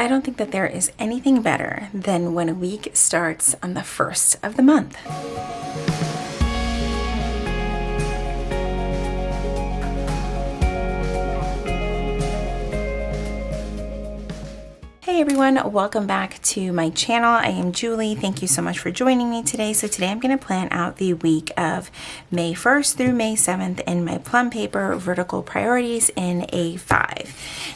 I don't think that there is anything better than when a week starts on the first of the month. Hey everyone, welcome back to my channel. I am Julie. Thank you so much for joining me today. So today I'm going to plan out the week of May 1st through May 7th in my Plum paper vertical priorities in A5.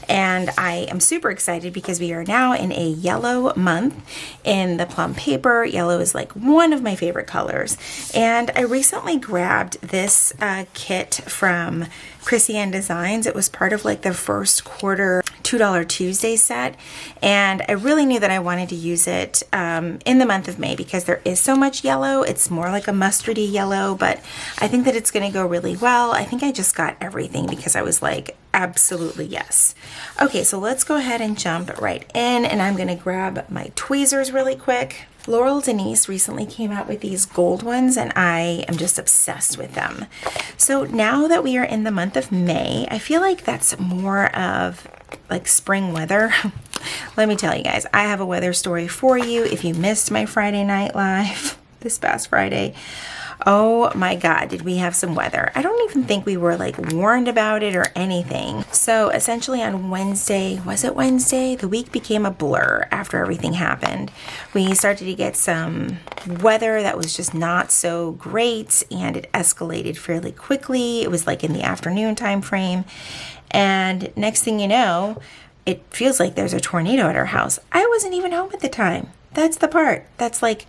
And I am super excited because we are now in a yellow month in the Plum paper. Yellow is like one of my favorite colors. And I recently grabbed this kit from Chrissy Ann Designs. It was part of like the first quarter $2 Tuesday set, and I really knew that I wanted to use it in the month of May because there is so much yellow. It's more like a mustardy yellow, but I think that it's going to go really well. I think I just got everything because I was like, absolutely yes. Okay, so let's go ahead and jump right in, and I'm going to grab my tweezers really quick. Laurel Denise recently came out with these gold ones, and I am just obsessed with them. So now that we are in the month of May, I feel like that's more of like spring weather. Let me tell you guys, I have a weather story for you. If you missed my Friday night live this past Friday, oh my God, did we have some weather. I don't even think we were like warned about it or anything. So essentially on Wednesday, was it Wednesday? The week became a blur after everything happened. We started to get some weather that was just not so great, and it escalated fairly quickly. It was like in the afternoon time frame. And next thing you know, it feels like there's a tornado at our house. I wasn't even home at the time. That's the part. That's like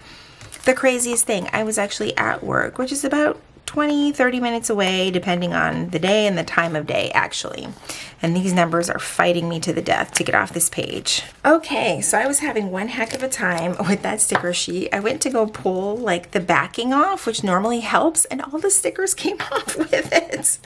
the craziest thing. I was actually at work, which is about 20-30 minutes away, depending on the day and the time of day, actually. And these numbers are fighting me to the death to get off this page. Okay, so I was having one heck of a time with that sticker sheet. I went to go pull like the backing off, which normally helps, and all the stickers came off with it.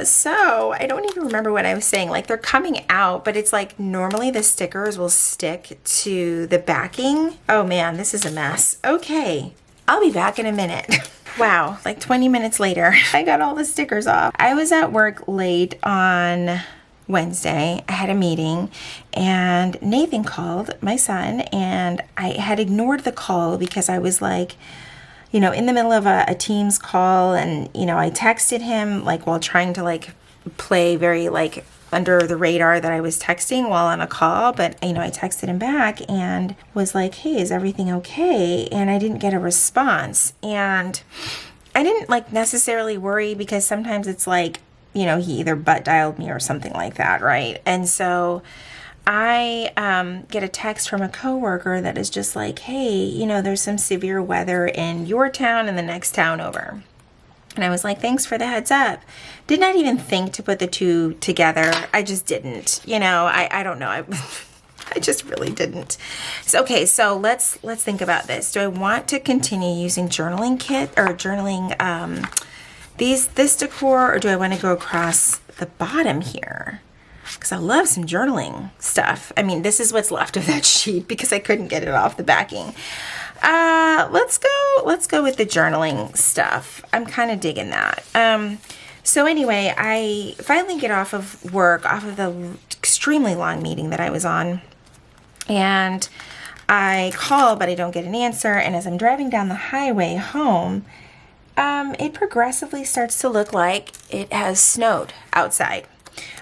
So I don't even remember what I was saying. Like, they're coming out, but it's like normally the stickers will stick to the backing. Oh man, this is a mess. Okay, I'll be back in a minute. Wow, like 20 minutes later, I got all the stickers off. I was at work late on Wednesday. I had a meeting, and Nathan called, my son, and I had ignored the call because I was like, you know, in the middle of a Teams call, and, you know, I texted him like while trying to like play very like under the radar that I was texting while on a call, but you know, I texted him back and was like, hey, is everything okay? And I didn't get a response. And I didn't like necessarily worry because sometimes it's like, you know, he either butt dialed me or something like that, right? And so I get a text from a coworker that is just like, hey, you know, there's some severe weather in your town and the next town over. And I was like, thanks for the heads up. Did not even think to put the two together. I just didn't, you know, I don't know. I just really didn't. So, okay, so let's think about this. Do I want to continue using journaling kit or journaling this decor, or do I want to go across the bottom here? Because I love some journaling stuff. I mean, this is what's left of that sheet because I couldn't get it off the backing. Let's go with the journaling stuff. I'm kind of digging that. So anyway, I finally get off of work, off of the extremely long meeting that I was on, and I call, but I don't get an answer. And as I'm driving down the highway home, it progressively starts to look like it has snowed outside.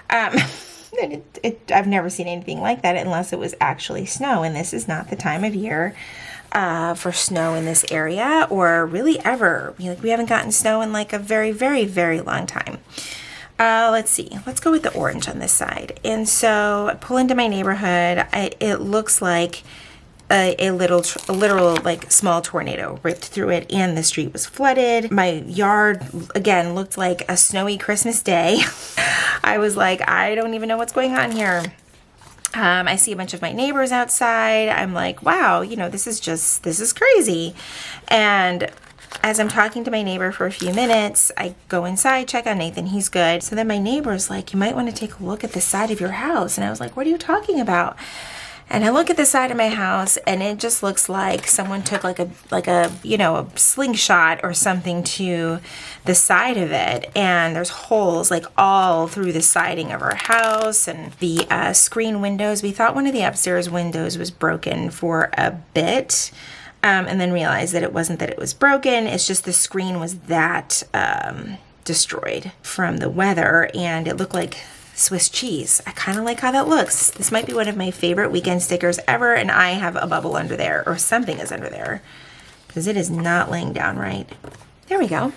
I've never seen anything like that unless it was actually snow, and this is not the time of year for snow in this area, or really ever. We haven't gotten snow in like a very, very, very long time. Let's see. Let's go with the orange on this side. And so I pull into my neighborhood. It looks like a literal like small tornado ripped through it, and the street was flooded. My yard again looked like a snowy Christmas day. I was like, I don't even know what's going on here. I see a bunch of my neighbors outside. I'm like, wow, you know, this is crazy. And as I'm talking to my neighbor for a few minutes, I go inside, check on Nathan, he's good. So then my neighbor's like, you might want to take a look at the side of your house. And I was like, what are you talking about? And I look at the side of my house and it just looks like someone took like a you know, a slingshot or something to the side of it. And there's holes like all through the siding of our house and the screen windows. We thought one of the upstairs windows was broken for a bit. And then realized that it wasn't that it was broken. It's just the screen was that destroyed from the weather, and it looked like Swiss cheese. I kind of like how that looks. This might be one of my favorite weekend stickers ever, and I have a bubble under there, or something is under there, because it is not laying down right. There we go.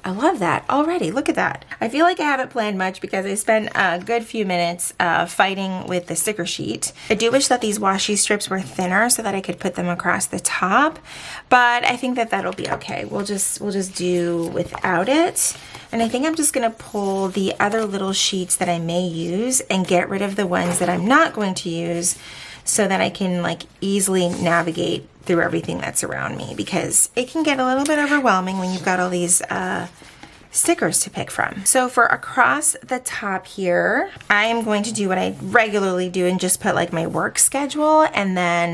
I love that already. Look at that. I feel like I haven't planned much because I spent a good few minutes fighting with the sticker sheet. I do wish that these washi strips were thinner so that I could put them across the top, but I think that that'll be okay. We'll just do without it. And I think I'm just gonna pull the other little sheets that I may use and get rid of the ones that I'm not going to use so that I can like easily navigate through everything that's around me, because it can get a little bit overwhelming when you've got all these stickers to pick from. So for across the top here, I am going to do what I regularly do and just put like my work schedule and then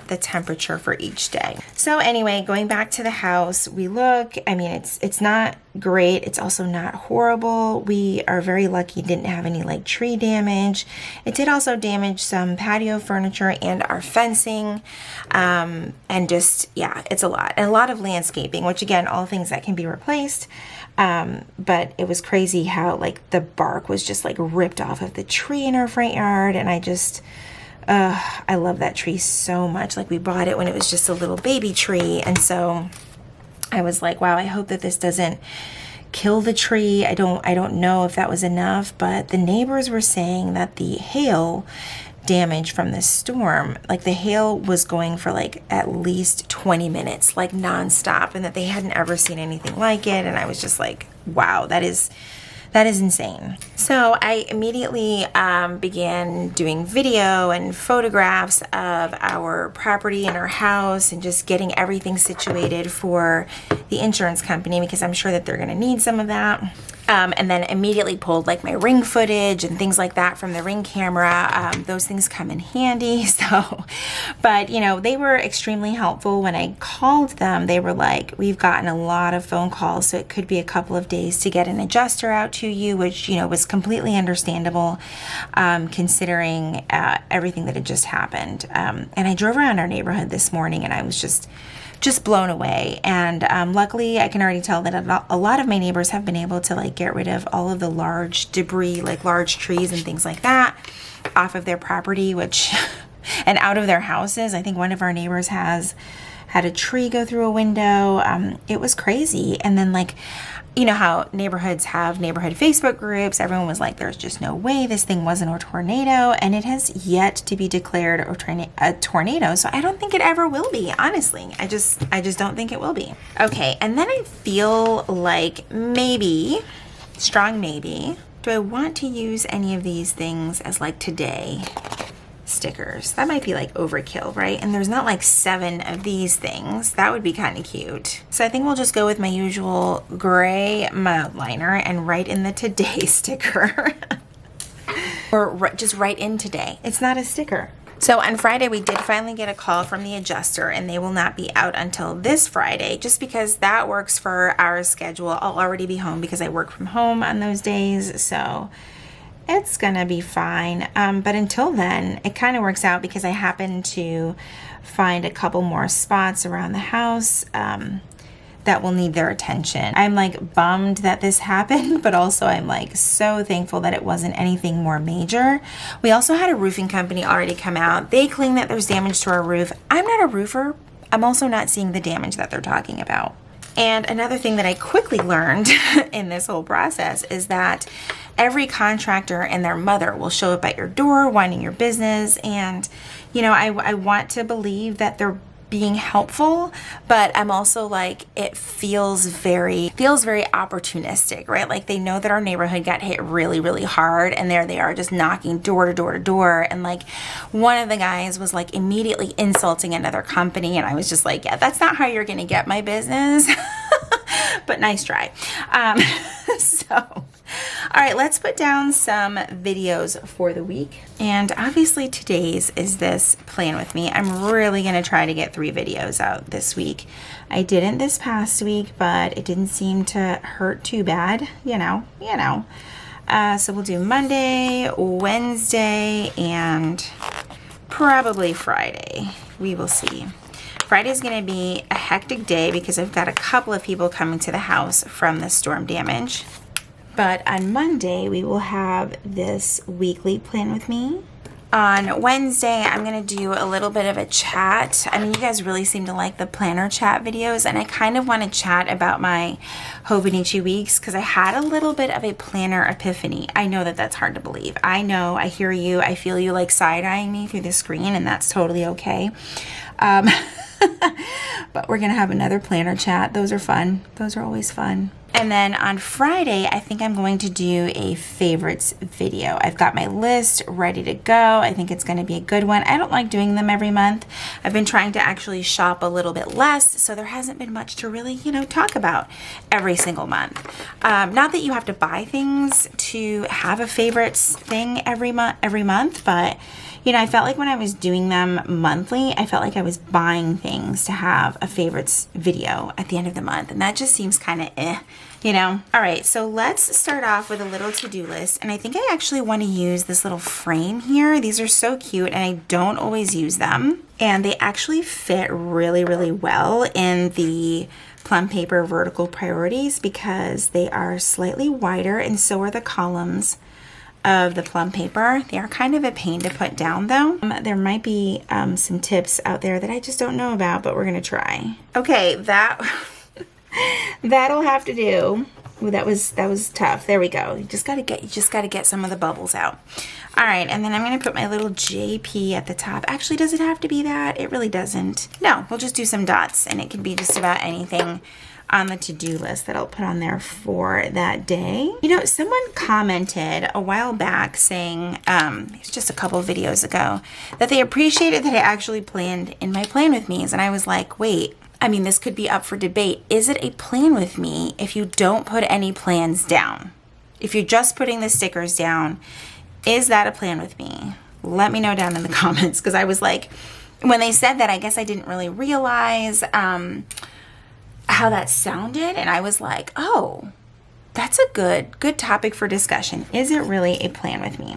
the temperature for each day. So anyway, going back to the house, we look, I mean, it's not great. It's also not horrible. We are very lucky it didn't have any like tree damage. It did also damage some patio furniture and our fencing. And just, yeah, it's a lot. And a lot of landscaping, which again, all things that can be replaced. But it was crazy how like the bark was just like ripped off of the tree in our front yard. And I just, I love that tree so much. Like we bought it when it was just a little baby tree. And so I was like, wow, I hope that this doesn't kill the tree. I don't know if that was enough, but the neighbors were saying that the hail damage from this storm, like the hail was going for like at least 20 minutes, like nonstop, and that they hadn't ever seen anything like it. And I was just like, wow, that is insane. So I immediately began doing video and photographs of our property and our house and just getting everything situated for the insurance company, because I'm sure that they're gonna need some of that. And then immediately pulled like my ring footage and things like that from the Ring camera. Those things come in handy. So, but you know, they were extremely helpful. When I called them, they were like, we've gotten a lot of phone calls, so it could be a couple of days to get an adjuster out to you, which, you know, was completely understandable, considering everything that had just happened. And I drove around our neighborhood this morning and I was just blown away. And luckily I can already tell that a lot of my neighbors have been able to like get rid of all of the large debris, like large trees and things like that off of their property, which and out of their houses. I think one of our neighbors had a tree go through a window. It was crazy. And then like, you know how neighborhoods have neighborhood Facebook groups. Everyone was like, there's just no way this thing wasn't a tornado. And it has yet to be declared a tornado. So I don't think it ever will be, honestly. I just don't think it will be. Okay, and then I feel like maybe, strong maybe, do I want to use any of these things as like today stickers? That might be like overkill, right? And there's not like 7 of these things. That would be kind of cute. So I think we'll just go with my usual gray mild liner and write in the today sticker. Or just write in today. It's not a sticker. So on Friday, we did finally get a call from the adjuster, and they will not be out until this Friday, just because that works for our schedule. I'll already be home because I work from home on those days. So it's gonna be fine. But until then, it kind of works out because I happen to find a couple more spots around the house that will need their attention. I'm like bummed that this happened, but also I'm like so thankful that it wasn't anything more major. We also had a roofing company already come out. They claim that there's damage to our roof. I'm not a roofer. I'm also not seeing the damage that they're talking about. And another thing that I quickly learned in this whole process is that every contractor and their mother will show up at your door wanting your business. And, you know, I want to believe that they're being helpful, but I'm also like, it feels very opportunistic, right? Like they know that our neighborhood got hit really, really hard, and there they are just knocking door to door to door. And like one of the guys was like immediately insulting another company, and I was just like, yeah, that's not how you're gonna get my business. But nice try. So All right, let's put down some videos for the week. And obviously today's is this plan with me. I'm really gonna try to get 3 videos out this week. I didn't this past week, but it didn't seem to hurt too bad, you know. So we'll do Monday, Wednesday, and probably Friday. We will see. Friday's gonna be a hectic day because I've got a couple of people coming to the house from the storm damage. But on Monday, we will have this weekly plan with me. On Wednesday, I'm going to do a little bit of a chat. I mean, you guys really seem to like the planner chat videos, and I kind of want to chat about my Hobonichi weeks because I had a little bit of a planner epiphany. I know that that's hard to believe. I know, I hear you, I feel you like side-eyeing me through the screen, and that's totally okay. But we're going to have another planner chat. Those are fun. Those are always fun. And then on Friday, I think I'm going to do a favorites video. I've got my list ready to go. I think it's going to be a good one. I don't like doing them every month. I've been trying to actually shop a little bit less, so there hasn't been much to really, talk about every single month. Not that you have to buy things to have a favorites thing every month, but I felt like when I was doing them monthly, I felt like I was buying things to have a favorites video at the end of the month, and that just seems kind of All right, so let's start off with a little to-do list, and I think I actually want to use this little frame here. These are so cute, and I don't always use them, and they actually fit really, really well in the Plum paper vertical priorities because they are slightly wider, and so are the columns of the Plum paper. They are kind of a pain to put down though. There might be some tips out there that I just don't know about, but we're gonna try. Okay, that'll have to do. Ooh, that was tough. There we go. You just gotta get some of the bubbles out. All right, and then I'm gonna put my little JP at the top. Actually, does it have to be that? It really doesn't. No, we'll just do some dots, and it can be just about anything on the to-do list that I'll put on there for that day. Someone commented a while back saying, it's just a couple of videos ago, that they appreciated that I actually planned in my plan with me's, and I was like, wait, this could be up for debate. Is it a plan with me if you don't put any plans down? If you're just putting the stickers down, is that a plan with me? Let me know down in the comments, because I was like, when they said that, I guess I didn't really realize how that sounded, and I was like, oh, that's a good topic for discussion. Is it really a plan with me?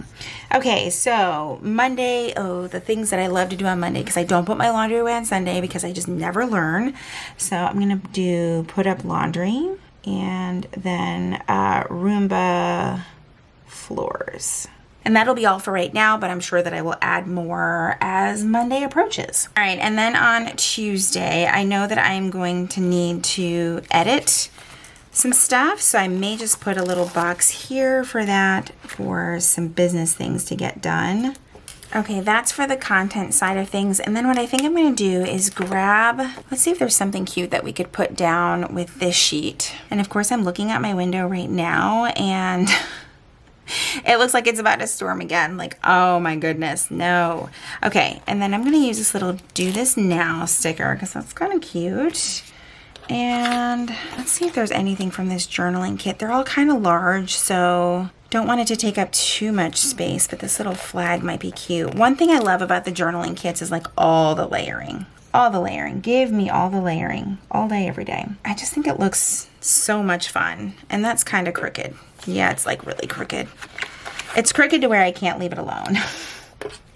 Okay, so Monday, the things that I love to do on Monday, because I don't put my laundry away on Sunday because I just never learn. So I'm gonna put up laundry, and then Roomba floors. And that'll be all for right now, but I'm sure that I will add more as Monday approaches. All right, and then on Tuesday, I know that I'm going to need to edit some stuff, so I may just put a little box here for that, for some business things to get done. Okay, that's for the content side of things. And then what I think I'm gonna do is let's see if there's something cute that we could put down with this sheet. And of course, I'm looking at my window right now, and it looks like it's about to storm again. Like, oh my goodness, no. Okay, and then I'm gonna use this little do this now sticker because that's kind of cute. And let's see if there's anything from this journaling kit. They're all kind of large, so don't want it to take up too much space, but this little flag might be cute. One thing I love about the journaling kits is like all the layering. All the layering. Give me all the layering. All day, every day. I just think it looks so much fun. And that's kind of crooked. Yeah, it's like really crooked. It's crooked to where I can't leave it alone.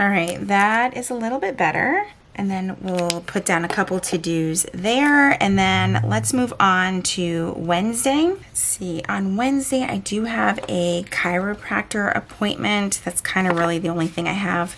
All right, that is a little bit better. And then we'll put down a couple to-dos there. And then let's move on to Wednesday. Let's see, on Wednesday, I do have a chiropractor appointment. That's kind of really the only thing I have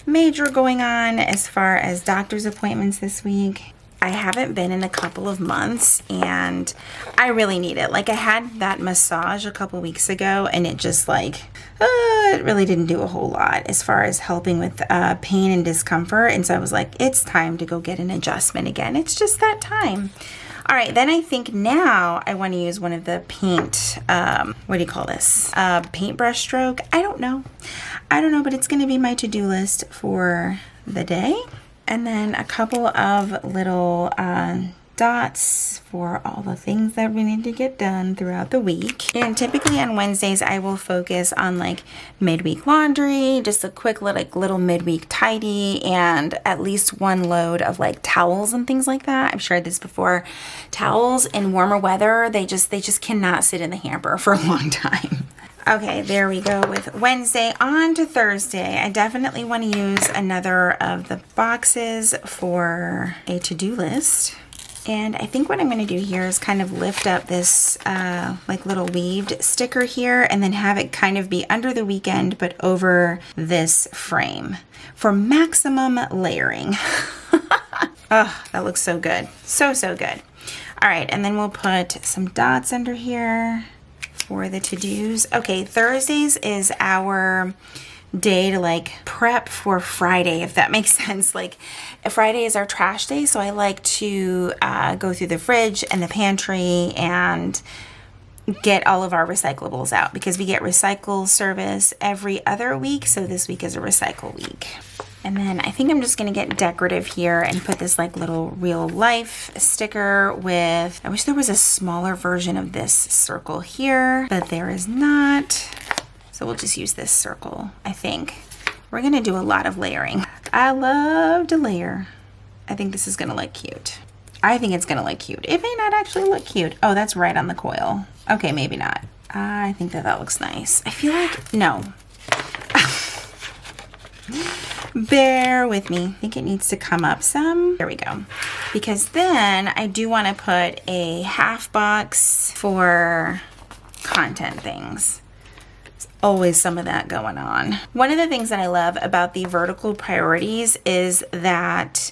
major going on as far as doctor's appointments this week. I haven't been in a couple of months, and I really need it. Like, I had that massage a couple weeks ago, and it just it really didn't do a whole lot as far as helping with pain and discomfort. And so I was like, it's time to go get an adjustment again. It's just that time. All right, then I think now I want to use one of the paint, what do you call this? Paintbrush stroke? I don't know, but it's going to be my to-do list for the day. And then a couple of little dots for all the things that we need to get done throughout the week. And typically on Wednesdays, I will focus on like midweek laundry, just a quick little midweek tidy, and at least one load of like towels and things like that. I've shared this before. Towels in warmer weather, they just cannot sit in the hamper for a long time. Okay, there we go with Wednesday. On to Thursday. I definitely want to use another of the boxes for a to-do list. And I think what I'm going to do here is kind of lift up this like little weaved sticker here and then have it kind of be under the weekend but over this frame for maximum layering. Oh, that looks so good. So good. All right, and then we'll put some dots under here for the to-dos. Okay, Thursdays is our day to like prep for Friday, if that makes sense. Like Friday is our trash day, so I like to go through the fridge and the pantry and get all of our recyclables out because we get recycle service every other week, so this week is a recycle week. And then I think I'm just gonna get decorative here and put this like little real life sticker with, I wish there was a smaller version of this circle here, but there is not. So we'll just use this circle, I think. We're gonna do a lot of layering. I love to layer. I think this is gonna look cute. I think it's gonna look cute. It may not actually look cute. Oh, that's right on the coil. Okay, maybe not. I think that looks nice. I feel like, no. Bear with me. I think it needs to come up some. There we go. Because then I do want to put a half box for content things. There's always some of that going on. One of the things that I love about the vertical priorities is that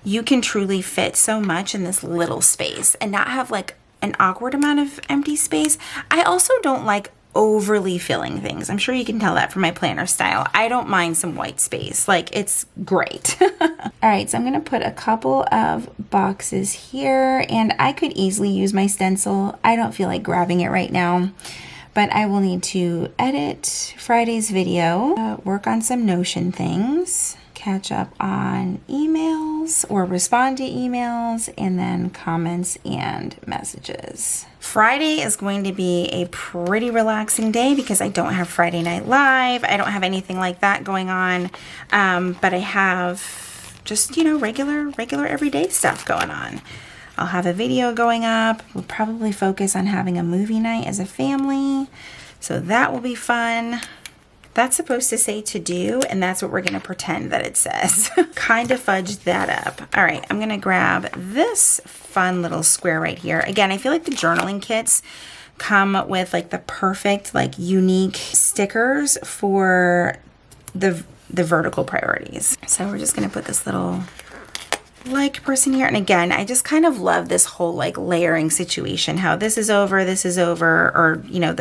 you can truly fit so much in this little space and not have like an awkward amount of empty space. I also don't like overly filling things. I'm sure you can tell that from my planner style. I don't mind some white space. Like, it's great. All right, so I'm going to put a couple of boxes here, and I could easily use my stencil. I don't feel like grabbing it right now, but I will need to edit Friday's video, work on some Notion things, catch up on emails or respond to emails, and then comments and messages. Friday is going to be a pretty relaxing day because I don't have Friday Night Live. I don't have anything like that going on, but I have just, you know, regular everyday stuff going on. I'll have a video going up. We'll probably focus on having a movie night as a family, so that will be fun. That's supposed to say to do, and that's what we're going to pretend that it says. Kind of fudged that up. All right, I'm going to grab this fun little square right here. Again, I feel like the journaling kits come with like the perfect, like unique stickers for the vertical priorities. So we're just going to put this little like person here. And again, I just kind of love this whole like layering situation, how this is over, or, you know,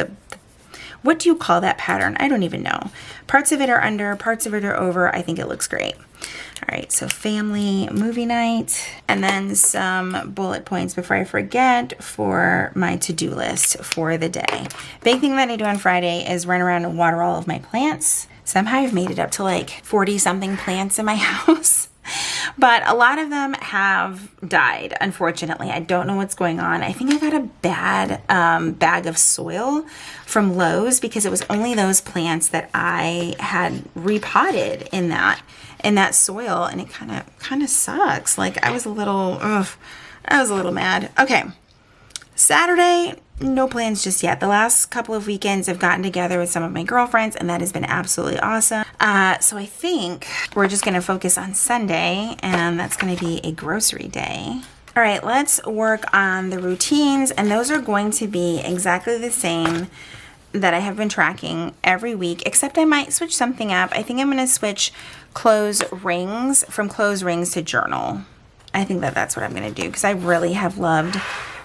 what do you call that pattern? I don't even know. Parts of it are under, parts of it are over. I think it looks great. All right, so family movie night, and then some bullet points before I forget for my to-do list for the day. Big thing that I do on Friday is run around and water all of my plants. Somehow I've made it up to like 40 something plants in my house. But a lot of them have died, unfortunately. I don't know what's going on. I think I got a bad bag of soil from Lowe's because it was only those plants that I had repotted in that soil, and it kind of sucks. Like I was a little mad. Okay, Saturday, no plans just yet. The last couple of weekends I've gotten together with some of my girlfriends, and that has been absolutely awesome. So I think we're just going to focus on Sunday, and that's going to be a grocery day. All right, let's work on the routines, and those are going to be exactly the same that I have been tracking every week, except I might switch something up. I think I'm going to switch clothes rings from clothes rings to journal. I think that's what I'm going to do because I really have loved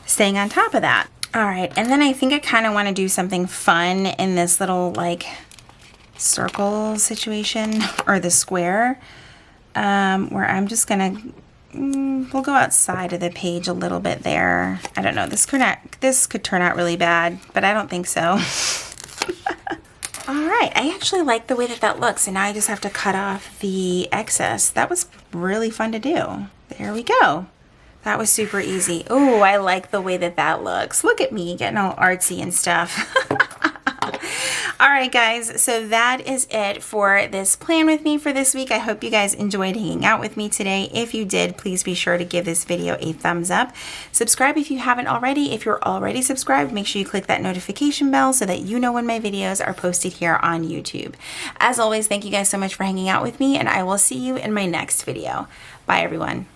staying on top of that. All right, and then I think I kind of want to do something fun in this little like circle situation, or the square, where I'm just gonna, we'll go outside of the page a little bit there. I don't know, this could turn out really bad, but I don't think so. All right, I actually like the way that looks, and now I just have to cut off the excess. That was really fun to do. There we go. That was super easy. Oh, I like the way that that looks. Look at me getting all artsy and stuff. All right, guys, so that is it for this plan with me for this week. I hope you guys enjoyed hanging out with me today. If you did, please be sure to give this video a thumbs up. Subscribe if you haven't already. If you're already subscribed, make sure you click that notification bell so that you know when my videos are posted here on YouTube. As always, thank you guys so much for hanging out with me, and I will see you in my next video. Bye, everyone.